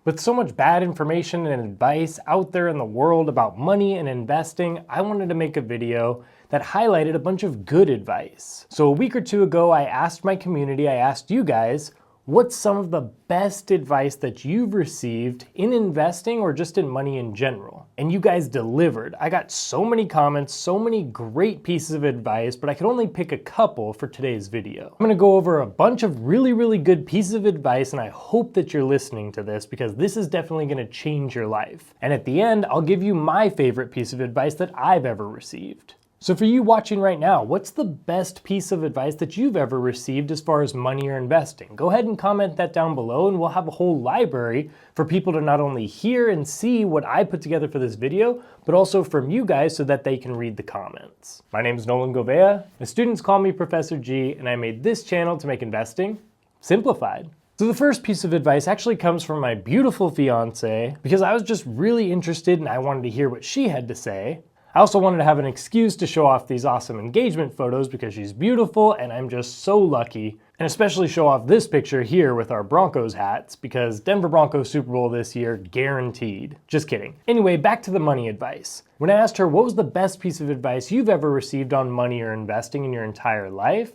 With so much bad information and advice out there in the world about money and investing, I wanted to make a video that highlighted a bunch of good advice. So a week or two ago, I asked my community, I asked you guys, what's some of the best advice that you've received in investing or just in money in general? And you guys delivered. I got so many comments, so many great pieces of advice, but I could only pick a couple for today's video. I'm gonna go over a bunch of really good pieces of advice, and I hope that you're listening to this because this is definitely gonna change your life. And at the end, I'll give you my favorite piece of advice that I've ever received. So for you watching right now, what's the best piece of advice that you've ever received as far as money or investing? Go ahead and comment that down below, and we'll have a whole library for people to not only hear and see what I put together for this video, but also from you guys so that they can read the comments. My name is Nolan Govea. The students call me Professor G, and I made this channel to make investing simplified. So the first piece of advice actually comes from my beautiful fiance because I was just really interested and I wanted to hear what she had to say. I also wanted to have an excuse to show off these awesome engagement photos because she's beautiful and I'm just so lucky. And especially show off this picture here with our Broncos hats because Denver Broncos Super Bowl this year, guaranteed. Just kidding. Anyway, back to the money advice. When I asked her what was the best piece of advice you've ever received on money or investing in your entire life,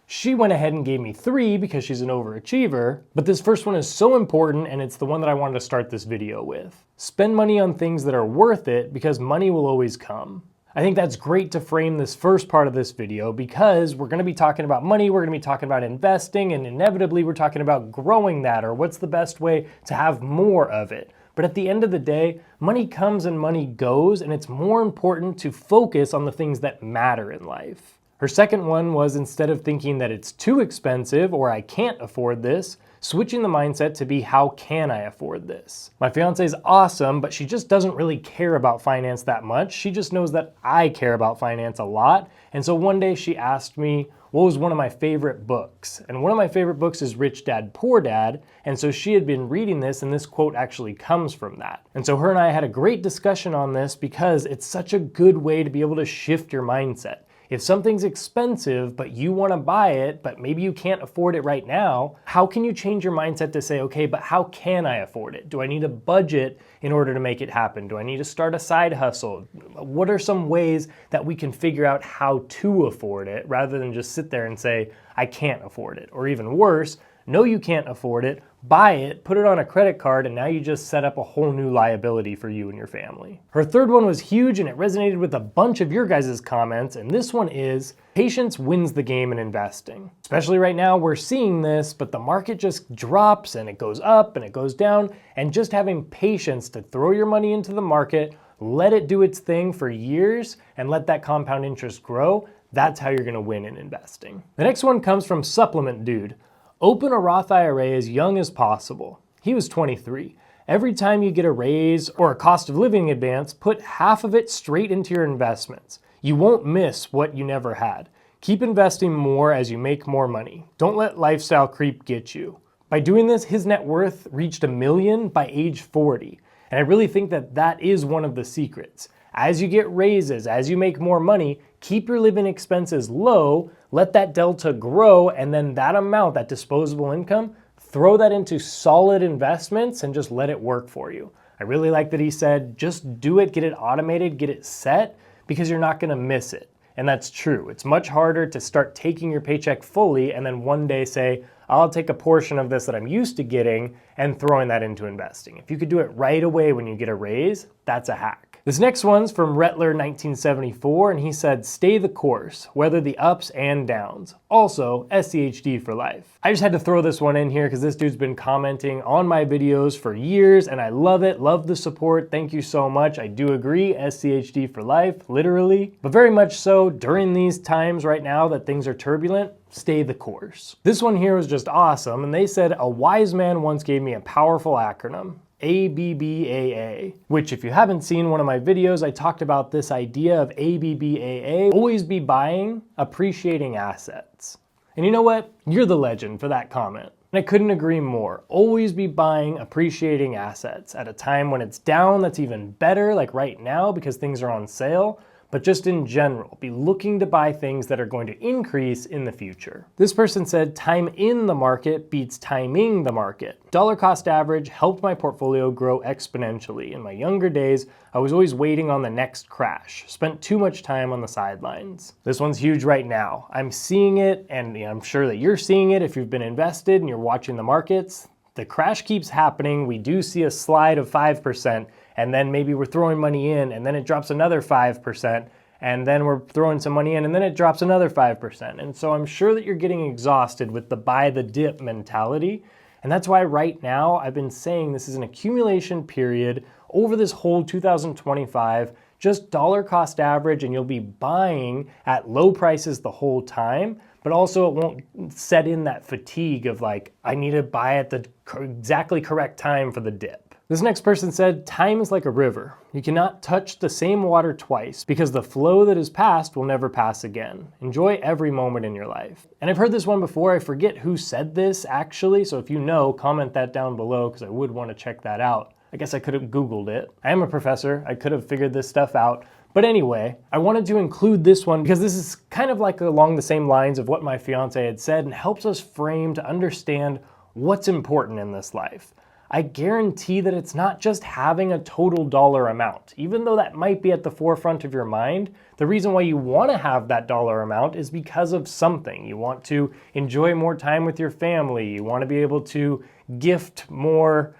she went ahead and gave me 3 because she's an overachiever, but this first one is so important and it's the one that I wanted to start this video with. Spend money on things that are worth it because money will always come. I think that's great to frame this first part of this video because we're gonna be talking about money, we're gonna be talking about investing, and inevitably we're talking about growing that or what's the best way to have more of it. But at the end of the day, money comes and money goes, and it's more important to focus on the things that matter in life. Her second one was instead of thinking that it's too expensive or I can't afford this, switching the mindset to be how can I afford this? My fiance is awesome, but she just doesn't really care about finance that much. She just knows that I care about finance a lot. And so one day she asked me what was one of my favorite books. And one of my favorite books is Rich Dad, Poor Dad. And so she had been reading this and this quote actually comes from that. And so her and I had a great discussion on this because it's such a good way to be able to shift your mindset. If something's expensive, but you want to buy it, but maybe you can't afford it right now, how can you change your mindset to say, okay, but how can I afford it? Do I need a budget in order to make it happen? Do I need to start a side hustle? What are some ways that we can figure out how to afford it rather than just sit there and say, I can't afford it? Or even worse, no, you can't afford it, buy it, put it on a credit card, and now you just set up a whole new liability for you and your family. Her third one was huge and it resonated with a bunch of your guys' comments, and this one is, patience wins the game in investing. Especially right now, we're seeing this, but the market just drops and it goes up and it goes down, and just having patience to throw your money into the market, let it do its thing for years, and let that compound interest grow, that's how you're gonna win in investing. The next one comes from Supplement Dude. Open a Roth IRA as young as possible. He was 23. Every time you get a raise or a cost of living advance, put half of it straight into your investments. You won't miss what you never had. Keep investing more as you make more money. Don't let lifestyle creep get you. By doing this, his net worth reached $1 million by age 40. And I really think that that is one of the secrets. As you get raises, as you make more money, keep your living expenses low, let that delta grow, and then that amount, that disposable income, throw that into solid investments and just let it work for you. I really like that he said, just do it, get it automated, get it set, because you're not gonna miss it. And that's true. It's much harder to start taking your paycheck fully and then one day say, I'll take a portion of this that I'm used to getting and throwing that into investing. If you could do it right away when you get a raise, that's a hack. This next one's from Rettler 1974, and he said, stay the course, weather the ups and downs. Also, SCHD for life. I just had to throw this one in here because this dude's been commenting on my videos for years, and I love it, love the support, thank you so much. I do agree, SCHD for life, literally. But very much so, during these times right now that things are turbulent, stay the course. This one here was just awesome, and they said, a wise man once gave me a powerful acronym. ABBAA, which if you haven't seen one of my videos, I talked about this idea of ABBAA, always be buying appreciating assets. And you know what? You're the legend for that comment. And I couldn't agree more. Always be buying appreciating assets at a time when it's down, that's even better, like right now because things are on sale. but just in general, be looking to buy things that are going to increase in the future. This person said time in the market beats timing the market. Dollar cost average helped my portfolio grow exponentially. In my younger days, I was always waiting on the next crash, spent too much time on the sidelines. This one's huge right now. I'm seeing it, and I'm sure that you're seeing it if you've been invested and you're watching the markets. The crash keeps happening. We do see a slide of 5%, and then maybe we're throwing money in, and then it drops another 5%, and then we're throwing some money in, and then it drops another 5%. And so I'm sure that you're getting exhausted with the buy the dip mentality. And that's why right now I've been saying this is an accumulation period over this whole 2025, just dollar cost average, and you'll be buying at low prices the whole time. But also it won't set in that fatigue of like, I need to buy at the exactly correct time for the dip. This next person said, time is like a river. You cannot touch the same water twice because the flow that is past will never pass again. Enjoy every moment in your life. And I've heard this one before. I forget who said this actually. So if you know, comment that down below because I would want to check that out. I guess I could have Googled it. I am a professor. I could have figured this stuff out. But anyway, I wanted to include this one because this is kind of like along the same lines of what my fiance had said and helps us frame to understand what's important in this life. I guarantee that it's not just having a total dollar amount. Even though that might be at the forefront of your mind, the reason why you want to have that dollar amount is because of something. You want to enjoy more time with your family. You want to be able to gift more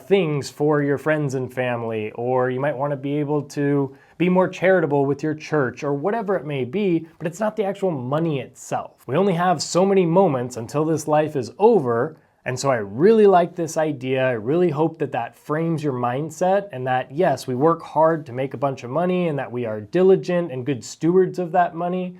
things for your friends and family, or you might want to be able to be more charitable with your church or whatever it may be, but it's not the actual money itself. We only have so many moments until this life is over, and so I really like this idea. I really hope that that frames your mindset and that yes, we work hard to make a bunch of money and that we are diligent and good stewards of that money,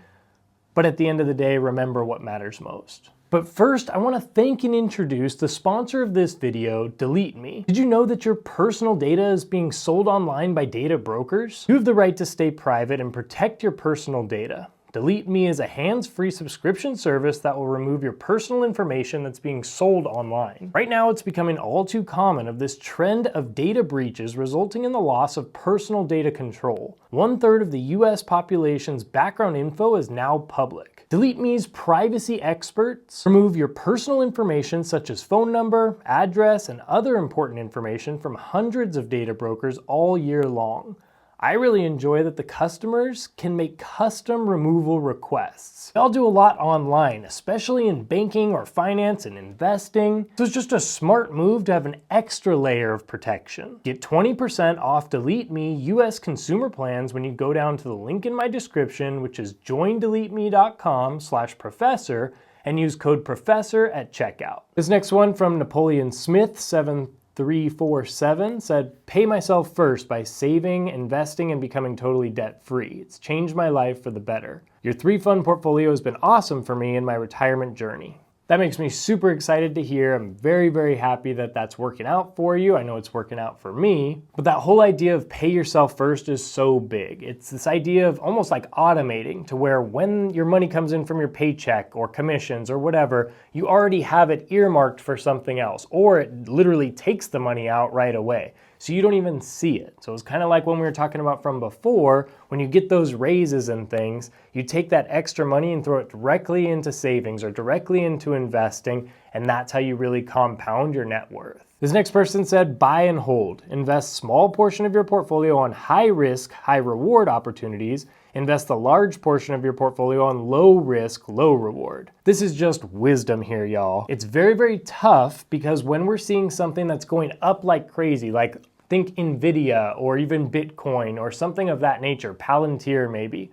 but at the end of the day, remember what matters most. But first, I want to thank and introduce the sponsor of this video, Delete Me. Did you know that your personal data is being sold online by data brokers? You have the right to stay private and protect your personal data. Delete Me is a hands-free subscription service that will remove your personal information that's being sold online. Right now, it's becoming all too common of this trend of data breaches resulting in the loss of personal data control. 1/3 of the US population's background info is now public. Delete Me's privacy experts remove your personal information such as phone number, address, and other important information from hundreds of data brokers all year long. I really enjoy that the customers can make custom removal requests. They all do a lot online, especially in banking or finance and investing. So it's just a smart move to have an extra layer of protection. Get 20% off Delete Me US consumer plans when you go down to the link in my description, which is joindeleteme.com/professor, and use code PROFESSOR at checkout. This next one from Napoleon Smith, 7347 said, pay myself first by saving, investing, and becoming totally debt-free. It's changed my life for the better. Your 3-fund portfolio has been awesome for me in my retirement journey. That makes me super excited to hear. I'm very, very happy that that's working out for you. I know it's working out for me. But that whole idea of pay yourself first is so big. It's this idea of almost like automating to where when your money comes in from your paycheck or commissions or whatever, you already have it earmarked for something else, or it literally takes the money out right away. So you don't even see it. So it's kind of like when we were talking about from before, when you get those raises and things, you take that extra money and throw it directly into savings or directly into investing, and that's how you really compound your net worth. This next person said, buy and hold. Invest small portion of your portfolio on high risk, high reward opportunities. Invest a large portion of your portfolio on low risk, low reward. This is just wisdom here, y'all. It's very, very tough because when we're seeing something that's going up like crazy, like think Nvidia or even Bitcoin or something of that nature, Palantir maybe.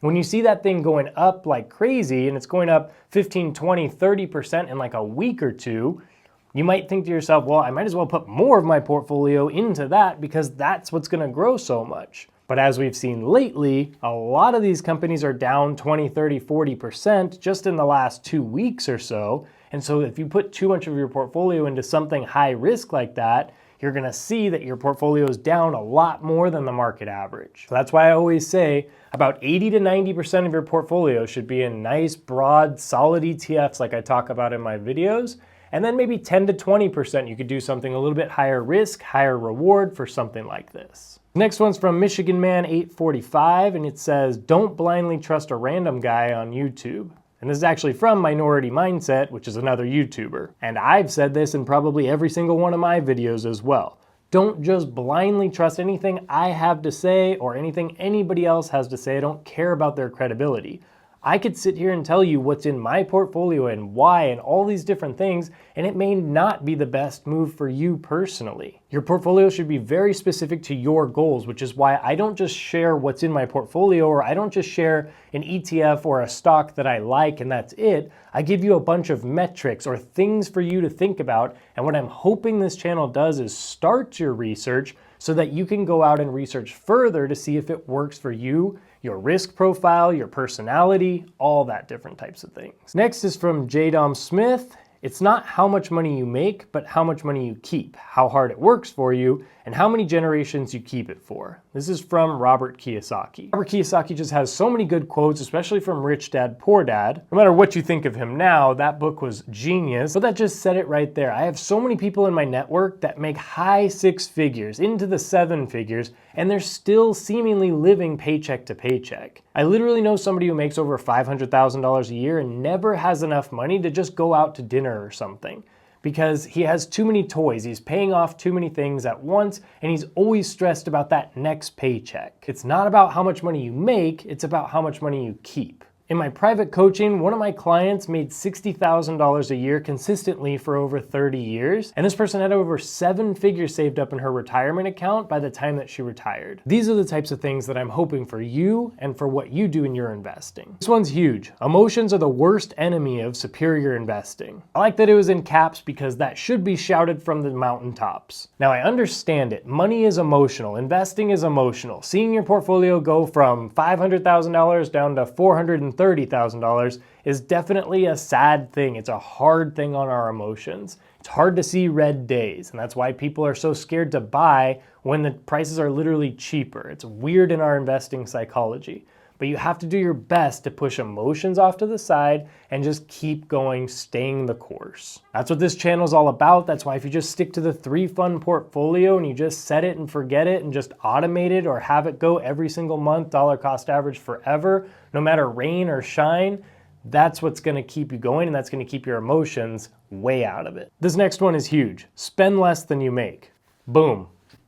When you see that thing going up like crazy and it's going up 15, 20, 30% in like a week or two, you might think to yourself, well, I might as well put more of my portfolio into that because that's what's gonna grow so much. But as we've seen lately, a lot of these companies are down 20, 30, 40% just in the last 2 weeks or so. And so if you put too much of your portfolio into something high risk like that, you're gonna see that your portfolio is down a lot more than the market average. So that's why I always say about 80 to 90% of your portfolio should be in nice, broad, solid ETFs like I talk about in my videos. And then maybe 10 to 20% you could do something a little bit higher risk, higher reward for something like this. Next one's from Michigan Man 845, and it says, don't blindly trust a random guy on YouTube. And this is actually from Minority Mindset, which is another YouTuber. And I've said this in probably every single one of my videos as well. Don't just blindly trust anything I have to say or anything anybody else has to say. I don't care about their credibility. I could sit here and tell you what's in my portfolio and why and all these different things, and it may not be the best move for you personally. Your portfolio should be very specific to your goals, which is why I don't just share what's in my portfolio, or I don't just share an ETF or a stock that I like and that's it. I give you a bunch of metrics or things for you to think about, and what I'm hoping this channel does is start your research so that you can go out and research further to see if it works for you, your risk profile, your personality, all that different types of things. Next is from J. Dom Smith. It's not how much money you make, but how much money you keep, how hard it works for you, and how many generations you keep it for. This is from Robert Kiyosaki. Robert Kiyosaki just has so many good quotes, especially from Rich Dad, Poor Dad. No matter what you think of him now, that book was genius, but that just said it right there. I have so many people in my network that make high 6 figures, into the 7 figures, and they're still seemingly living paycheck to paycheck. I literally know somebody who makes over $500,000 a year and never has enough money to just go out to dinner or something, because he has too many toys, he's paying off too many things at once, and he's always stressed about that next paycheck. It's not about how much money you make, it's about how much money you keep. In my private coaching, one of my clients made $60,000 a year consistently for over 30 years, and this person had over 7 figures saved up in her retirement account by the time that she retired. These are the types of things that I'm hoping for you and for what you do in your investing. This one's huge. Emotions are the worst enemy of superior investing. I like that it was in caps because that should be shouted from the mountaintops. Now I understand it. Money is emotional. Investing is emotional. Seeing your portfolio go from $500,000 down to $430,000 is definitely a sad thing. It's a hard thing on our emotions. It's hard to see red days, and that's why people are so scared to buy when the prices are literally cheaper. It's weird in our investing psychology. But you have to do your best to push emotions off to the side and just keep going, staying the course. That's what this channel is all about. That's why if you just stick to the 3 fund portfolio and you just set it and forget it and just automate it or have it go every single month, dollar cost average forever, no matter rain or shine, that's what's gonna keep you going, and that's gonna keep your emotions way out of it. This next one is huge. Spend less than you make. Boom.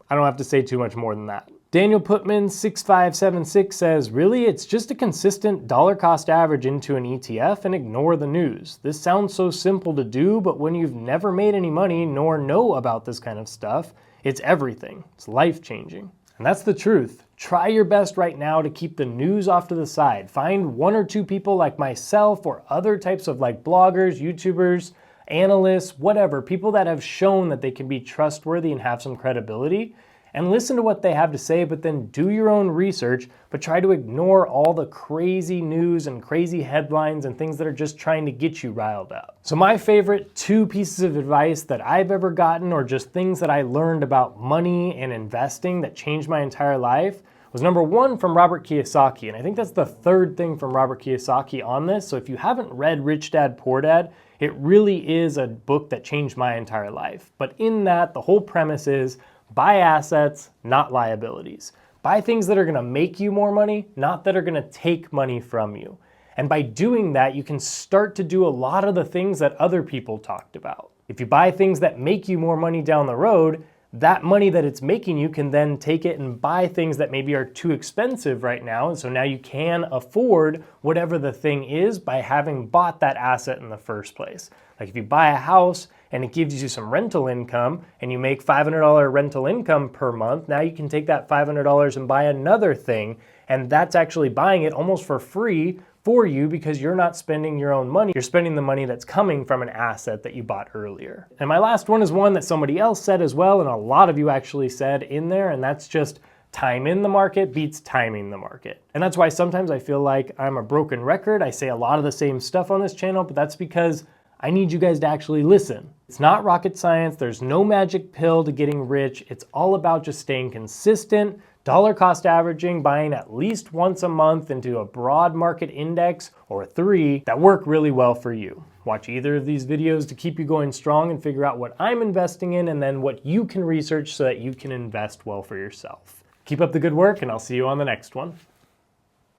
I don't have to say too much more than that. Daniel Putman 6576 says, really, it's just a consistent dollar cost average into an ETF and ignore the news. This sounds so simple to do, but when you've never made any money nor know about this kind of stuff, it's everything. It's life-changing. And that's the truth. Try your best right now to keep the news off to the side. Find 1 or 2 people like myself or other types of like bloggers, YouTubers, analysts, whatever, people that have shown that they can be trustworthy and have some credibility, and listen to what they have to say, but then do your own research, but try to ignore all the crazy news and crazy headlines and things that are just trying to get you riled up. So my favorite 2 pieces of advice that I've ever gotten, or just things that I learned about money and investing that changed my entire life, was number 1 from Robert Kiyosaki. And I think that's the 3rd thing from Robert Kiyosaki on this. So if you haven't read Rich Dad, Poor Dad, it really is a book that changed my entire life. But in that, the whole premise is, buy assets, not liabilities. Buy things that are gonna make you more money, not that are gonna take money from you. And by doing that, you can start to do a lot of the things that other people talked about. If you buy things that make you more money down the road, that money that it's making you can then take it and buy things that maybe are too expensive right now. And so now you can afford whatever the thing is by having bought that asset in the first place. Like if you buy a house and it gives you some rental income and you make $500 rental income per month, now you can take that $500 and buy another thing. And that's actually buying it almost for free for you because you're not spending your own money. You're spending the money that's coming from an asset that you bought earlier. And my last one is one that somebody else said as well, and a lot of you actually said in there, and that's just time in the market beats timing the market. And that's why sometimes I feel like I'm a broken record. I say a lot of the same stuff on this channel, but that's because I need you guys to actually listen. It's not rocket science. There's no magic pill to getting rich. It's all about just staying consistent, dollar cost averaging, buying at least once a month into a broad market index, or 3 that work really well for you. Watch either of these videos to keep you going strong and figure out what I'm investing in and then what you can research so that you can invest well for yourself. Keep up the good work, and I'll see you on the next one.